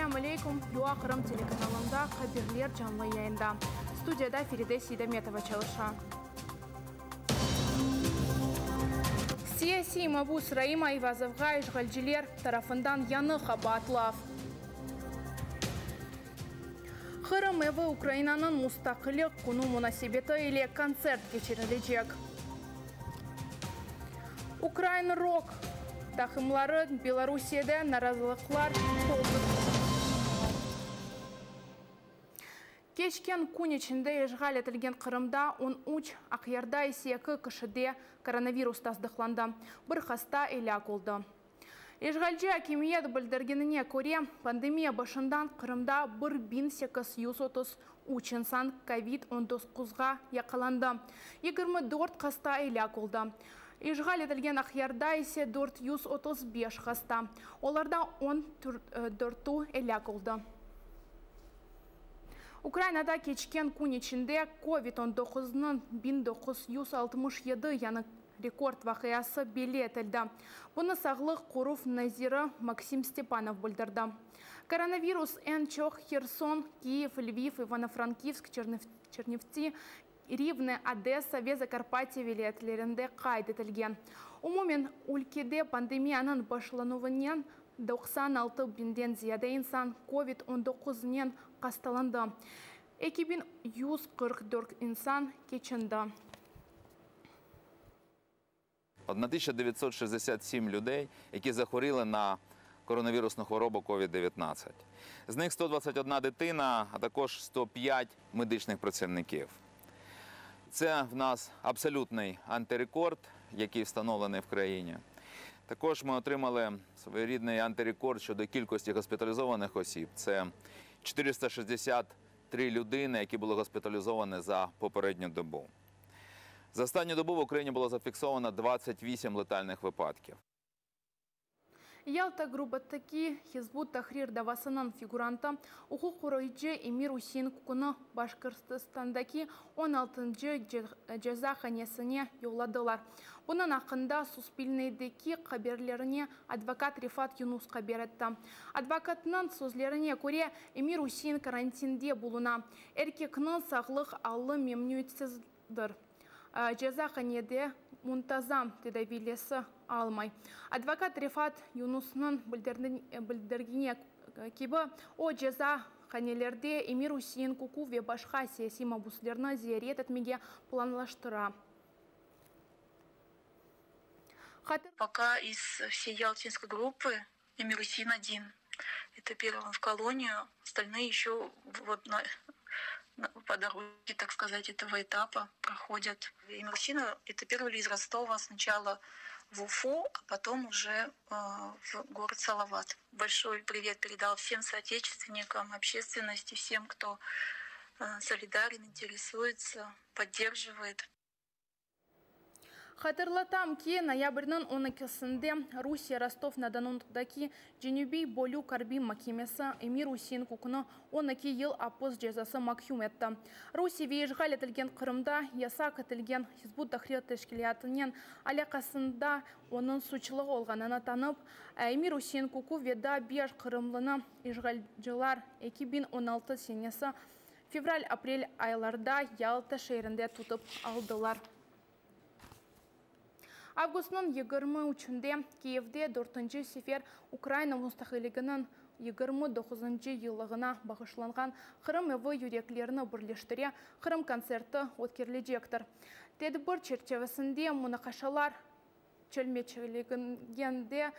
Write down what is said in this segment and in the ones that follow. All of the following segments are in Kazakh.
Assalamu alaikum. Yuva Kırım telekanalında haberler canlı yayında. Stüdyoda Feride Sidemetova çalışan. Siyasi mabus Raima Ivazovga işgalciler tarafından yanık abatlaf. Kırım ve Ukrayna'nın müstakillik konu münasebeti ile konsert geçirilecek. Ukrayna Rock takımları Belarusya'da narazılıklar oldu. Geçken gün içinde işgal etilgen Kırım'da 13 Akyar'da ise 2 kişide koronavirus tasdiklandı. Bir hasta ilak oldu. İşgalci hakimiyet bildirgenine göre pandemiya başından Kırım'da 1833 insan COVID-19'ga yakalandı. 24 hasta ilak oldu. İşgal edilgen Akyar'da ise 435 hasta. Onlarda 14'ü ilak oldu. Ukrayna'da geçken gün içinde COVID-19'nın 1967 yanı rekord vakayası belli edildi. Bunu Sağlık Qoruv Naziri Maksim Stepanov bildirdi. Koronavirus en çok Kherson, Kiev, Lviv, Ivano-Frankivsk, Chernivtsi, Rivne, Odessa ve Zakarpatya vilayetlerinde kaydetilgen. Umumen ülkede pandemiyanın başlanıvından 96 binden ziyade insan COVID-19'dan hastalandı. 2144 insan geçindi. 1967 людей, які захворіли на коронавірусну хворобу COVID-19. З них 121 дитина, а також 105 медичних працівників. Це в нас абсолютний антирекорд, який встановлений в країні. Також ми отримали своєрідний антирекорд щодо кількості госпіталізованих осіб. Це 463 людини, які були госпіталізовані за попередню добу. За останню добу в Україні було зафіксовано 28 летальних випадків. Ялта группатаки Хизбут Тахрир Давасанан фигуранта Уху Куройджи Эмир Усин Кукуны Башкортостандаки 16-жы жазаханесіне yolladылар. Bunun hakkında Suspilne'deki haberlerine advokat Rifat Yunus haber etti. Advokatının sözlerine göre Emir Usin karantinde buluna. Erkekinin sağlık alı memnuniyetsizdir. Cezahanede muntazam tedavilesi almay. Advokat Rifat Yunus'un bildirgine gibi o cezahanelerde Emir Usin Kuku ve başka siyasi mabuslarını ziyaret etmeye planlaştıra. Пока из всей ялтинской группы Эмир Усин один. Это первым в колонию. Остальные еще по дороге, так сказать, этого этапа проходят. Эмир Усин это первый из Ростова сначала в Уфу, а потом уже в город Салават. Большой привет передал всем соотечественникам, общественности, всем, кто солидарен, интересуется, поддерживает. Hatırlatam ki noyabrın 12'sinde Rusya Rostov-na-Don'daki Cenübi Bolu Karbi Mahkemesi Emir Usin Kuku'nu 12 yıl hapis cezası mahkum etti. Rusya ve işgal edilgen Kırım'da yasak edilgen Hizbut Tahrir Teşkilatı'nın alakasında onun suçlu olganını tanıp, Emir Usin Kuku ve da bir Kırımlı'nı işgalciler 2016 senesi fevral-aprel aylarda Yalta şehrinde tutup aldılar. Avgust'un 23'ünde Kiev'de 4. sefer Ukrayna müstakilliginin 29. yıllığına bağışlanған Kırım evi yüreklerini birleştire Kırım konserti ötkerilecektir. Tedbir çerçevesinde münakaşalar çölmeçiliginde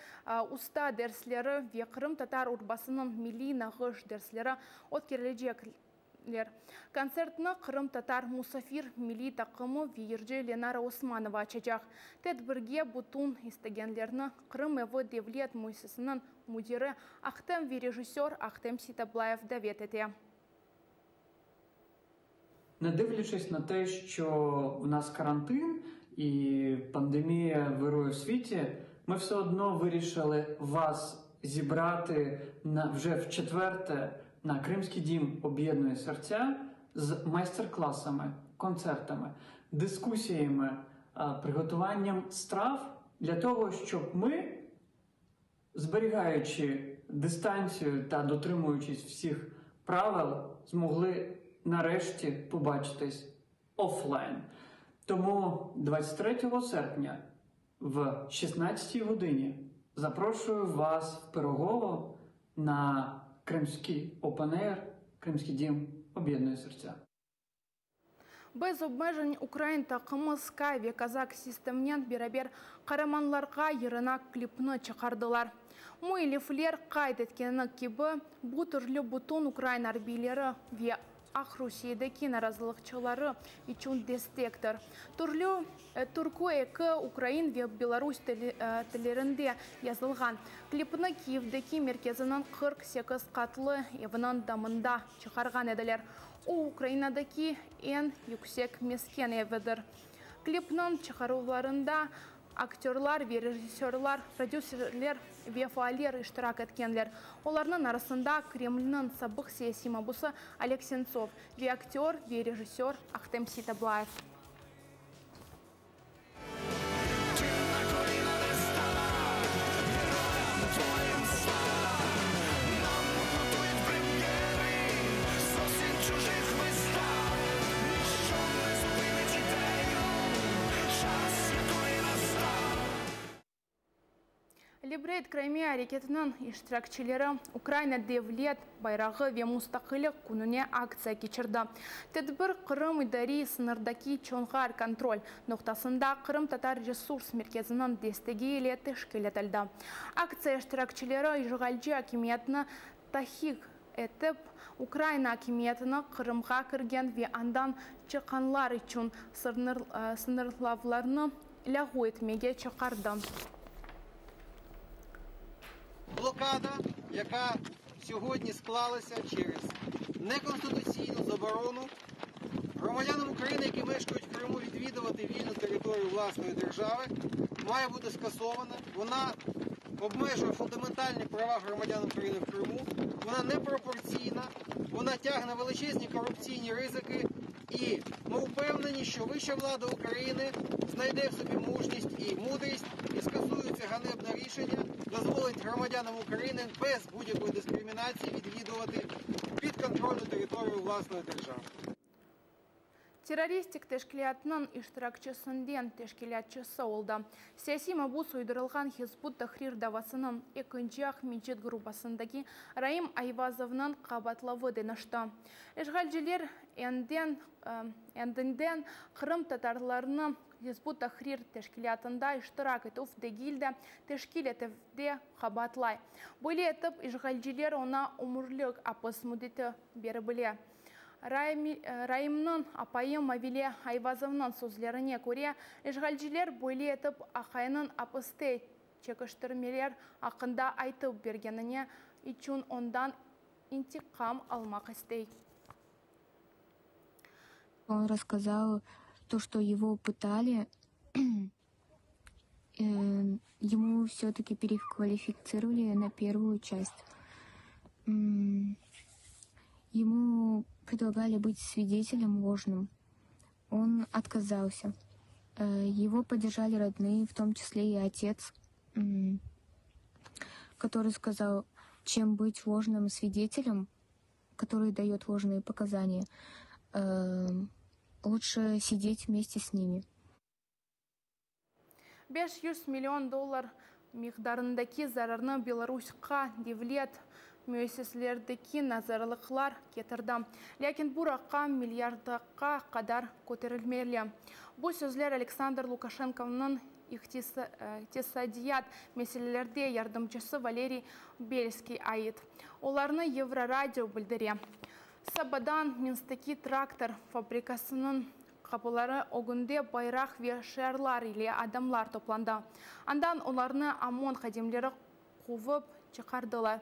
usta dersleri ve Kırım Tatar Urbasının milli nağış dersleri ötkerilecektir. Konsertini Kırım Tatar Musafir milli takımı ve Yerce Lenara Osmanova açacak. Tedbirge bütün istegenlerini Kırım Evi Devlet Müessesinin müdiri Ahtem ve rejisör Ahtem Sitабlaєв davet etti. Не дивлячись на те, що в нас карантин і пандемія вирує в світі, ми все одно вирішили вас зібрати вже в четверте на Кримський дім об'єднує серця з майстер-класами, концертами, дискусіями, приготуванням страв для того, щоб ми, зберігаючи дистанцію та дотримуючись всіх правил, змогли нарешті побачитись офлайн. Тому 23 серпня в 16 годині запрошую вас в Пирогово на Кримський Open Air, Кримський дім об'єднує серця. Без обмежень Украин тақымы Skyway казак системнен беребер қараманларға еріна клипны чықардылар. Муйлифлер қайт еткені кебі бұ түрлі бутон Украин арбейлері ве Ақ Русиядегі наразылықчылары үшін дестектор. Түркі екі Украин ве Беларусь тілерінде yazылған. Клипны Киевдегі мерkezінің 48 қатлы евінің дамында шығарған еділер. О Украинадaki en yüksek mesken evidir. Klipnin çıkarılarında aktörler ve rejissörler, prodüserler ve faaliyler iştirak etkenler. Onların arasında Kreml'nin sabık siyasi mabusu Oleg Sentsov ve aktör ve rejissör Ahtem Sitablayev. Либрейт Крайме әрекетінің іштіракчелері Украина Девлет байрағы ве мұстақылық күніне акция кечірді. Тәдбір Қырым идари сынырдаки чонғар контроль ноқтасында Қырым татар ресурс мерkezінің дестеге елеті шкелетілді. Акция іштіракчелері Ижғалжы акиметіні тахик етіп, Украина акиметіні Қырымға кірген ве андан чықанлар үшін сынырлавларыны ләғу етмеге чықарды. Блокада, яка сьогодні склалася через неконституційну заборону громадянам України, які мешкають в Криму, відвідувати вільну територію власної держави, має бути скасована. Вона обмежує фундаментальні права громадян України в Криму, вона непропорційна, вона тягне величезні корупційні ризики. І ми впевнені, що вища влада України знайде в собі мужність і мудрість і скасує це ганебне рішення, дозволить громадянам України без будь-якої дискримінації відвідувати підконтрольну територію власної держави. Террористик тешкілятының іштіракчысынден тешкілятчысы олды. Саяси мабус ұйдырылған Хизбут Тахрир давасының екінші Ахмеджет группасындаки Раим Айвазовның қабатлавы денішті. Ешғалжелер әндінден Қырым татарларының Хизбут Тахрир тешкілятында іштірак етуф дегілді тешкіл етівде қабатлай. Бөлі етіп, ешғалжелер она умырлық апыс мұдеті бері біле. Райымның апайы Мавиле Айвазовның сөзлеріне көре, ешғалжелер бөлі етіп ақайының апысты чекіштірмелер ақында айтып бергеніне үшін ондан интикам алмақ істей. Он рассказал то, что его пытали, ему все-таки переквалифицировали на первую часть. Ему предлагали быть свидетелем ложным. Он отказался. Его поддержали родные, в том числе и отец, который сказал, чем быть ложным свидетелем, который дает ложные показания, лучше сидеть вместе с ними. 500 миллион доллар миқдарындаки зарарны Беларусьқа Девлет müesseselerdeki nazarlıklar getirdi. Lakin bu rakam milyardaka kadar көтерілмелі. Bu sözler Aleksandr Lukashenko'nun iktisadiyat meselelerde yardımcısı Valerий Belskiy ait. Onlarını Еврорадио bildirdi. Sabadan Minsk'teki traktör fabrikasının kapıları o günde bayrak ve şiarlar ile adamlar toplandı. Andan onlarını OMON xadimleri қуып çıkardılar.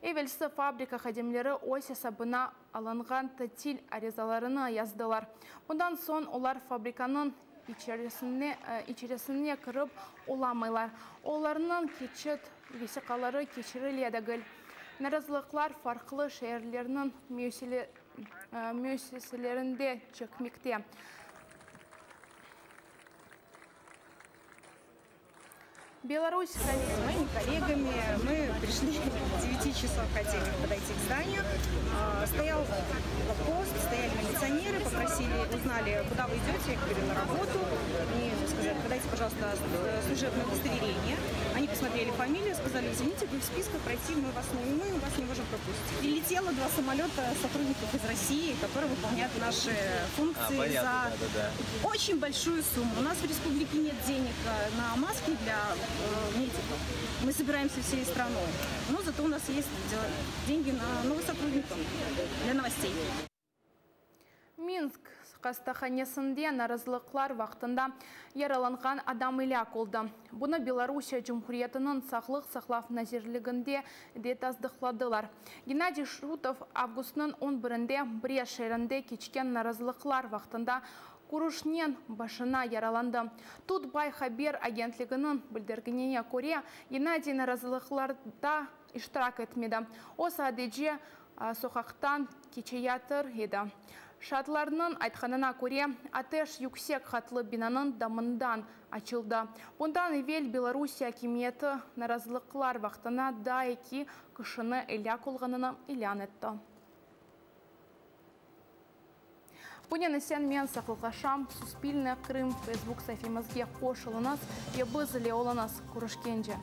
Evvelsi fabrika xadimleri oy hesabına alınған tatil arızalарını yazdılar. Bundan son onlar fabrikanın içerisine kırıp olamıyorlar. Onlarının keçit vesikaları keçiriliyedegil. Narazılıklar farklı şehirlerinin müesseselerinde çıkmakta. Беларусь С моими коллегами мы пришли к 9 часов, хотели подойти к зданию. Стоял блокпост, стояли милиционеры, узнали, куда вы идете, я говорю, на работу. Они сказали, подайте, пожалуйста, служебное удостоверение. Они посмотрели фамилию, сказали, извините, вы в списках пройти, мы вас не можем пропустить. Прилетело 2 самолета сотрудников из России, которые выполняют наши функции за очень большую сумму. У нас в республике нет денег на маски для медиков. Мы собираемся всей страной. Но зато у нас есть деньги на новых сотрудников для новостей. Минск қастаханесінде наразылықлар вақтында яраланған адам иләк олды. Бұны Белоруссия Жұмхуриетінің сақлық сақлaf нәзерлігінде де таздықладылар. Геннадий Шутов августның 11-інде Бреш шерінде кечкен наразылықлар вақтында Курушнен башына яраланды. Тут Бай Хабер агентлігінің білдіргеніне көре Геннадий наразылықларда иштирак етмеді. О садеже соқақтан кечеятыр еді. Шатларының айтқанына көре атеш yüksek хатлы бинаның дамындан açıldı. Bundan evvel Белоруссия хакимияты наразылықлар вақтына даеки кышыны эләк olғанını илян етті. Бұнен сен мен сақылғашам, Суспільне Крым, Фейсбук сәфемізге қошылыныз, ебі зіле олыныз, көрішкенде.